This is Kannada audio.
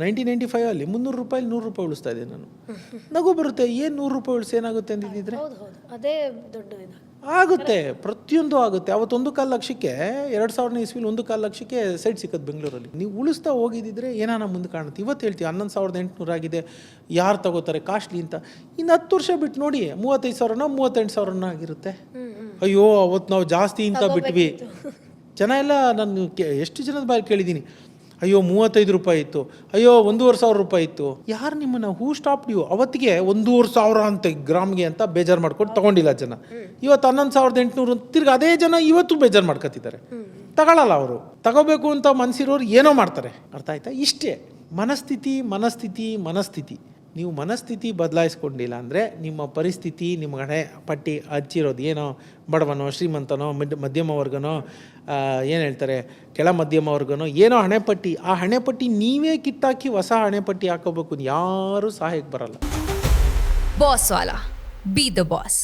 1995 ಅಲ್ಲಿ 300 ರೂಪಾಯಿ 100 ರೂಪಾಯಿ ಉಳಿಸ್ತಾ ಇದ್ದೆ ನಾನು. ನಗು ಬರುತ್ತೆ, ಏನು 100 ರೂಪಾಯಿ ಉಳಿಸಿ ಏನಾಗುತ್ತೆ ಅಂದಿದ್ದಿದ್ರೆ ಹೌದು ಅದೇ ದೊಡ್ಡ ಇದು ಆಗುತ್ತೆ, ಪ್ರತಿಯೊಂದು ಆಗುತ್ತೆ. ಅವತ್ತು 1.25 ಲಕ್ಷಕ್ಕೆ 2000 ಇಸ್ವಿಲಿ 1.25 ಲಕ್ಷಕ್ಕೆ ಸೈಟ್ ಸಿಕ್ಕದು ಬೆಂಗಳೂರಲ್ಲಿ. ನೀವು ಉಳಿಸ್ತಾ ಹೋಗಿದ್ದಿದ್ರೆ ಏನಾನ ಮುಂದೆ ಕಾಣುತ್ತೆ. ಇವತ್ತು ಹೇಳ್ತೀವಿ 11,800 ಆಗಿದೆ, ಯಾರು ತಗೋತಾರೆ ಕಾಸ್ಟ್ಲಿ ಅಂತ. ಇನ್ನು 10 ವರ್ಷ ಬಿಟ್ಟು ನೋಡಿ 35,000 38,000 ಆಗಿರುತ್ತೆ. ಅಯ್ಯೋ ಅವತ್ತು ನಾವು ಜಾಸ್ತಿ ಅಂತ ಬಿಟ್ವಿ. ಜನ ಎಲ್ಲ ನಾನು ಎಷ್ಟು ಜನದ ಬಾರಿ ಕೇಳಿದ್ದೀನಿ, ಅಯ್ಯೋ 35 ರೂಪಾಯಿ ಇತ್ತು, ಅಯ್ಯೋ 1,500 ರೂಪಾಯಿ ಇತ್ತು. ಯಾರು ನಿಮ್ಮನ್ನು ಹೂ ಸ್ಟಾಪ್ ನೀವು ಅವತ್ತಿಗೆ 1,500 ಅಂತ ಗ್ರಾಮ್ಗೆ ಅಂತ ಬೇಜಾರು ಮಾಡ್ಕೊಂಡು ತೊಗೊಂಡಿಲ್ಲ ಜನ. ಇವತ್ತು 11,800 ತಿರ್ಗಿ ಅದೇ ಜನ ಇವತ್ತು ಬೇಜಾರು ಮಾಡ್ಕೊತಿದ್ದಾರೆ. ತಗೊಳ್ಳಲ್ಲ ಅವರು. ತಗೋಬೇಕು ಅಂತ ಮನಸ್ಸಿರೋರು ಏನೋ ಮಾಡ್ತಾರೆ. ಅರ್ಥ ಆಯ್ತಾ? ಇಷ್ಟೇ ಮನಸ್ಥಿತಿ. ನೀವು ಮನಸ್ಥಿತಿ ಬದಲಾಯಿಸ್ಕೊಂಡಿಲ್ಲ ಅಂದರೆ ನಿಮ್ಮ ಪರಿಸ್ಥಿತಿ, ನಿಮ್ಮ ಹಣೆ ಪಟ್ಟಿ ಹಚ್ಚಿರೋದು ಏನೋ ಬಡವನೋ ಶ್ರೀಮಂತನೋ ಮಧ್ಯಮ ವರ್ಗನೋ ಏನು ಹೇಳ್ತಾರೆ ಕೆಳ ಮಧ್ಯಮ ವರ್ಗನೋ ಏನೋ ಹಣೆಪಟ್ಟಿ, ಆ ಹಣೆಪಟ್ಟಿ ನೀವೇ ಕಿತ್ತಾಕಿ ಹೊಸ ಹಣೆಪಟ್ಟಿ ಹಾಕೋಬೇಕು. ಯಾರೂ ಸಹಾಯಕ್ಕೆ ಬರಲ್ಲ. Boss Vala, B the boss.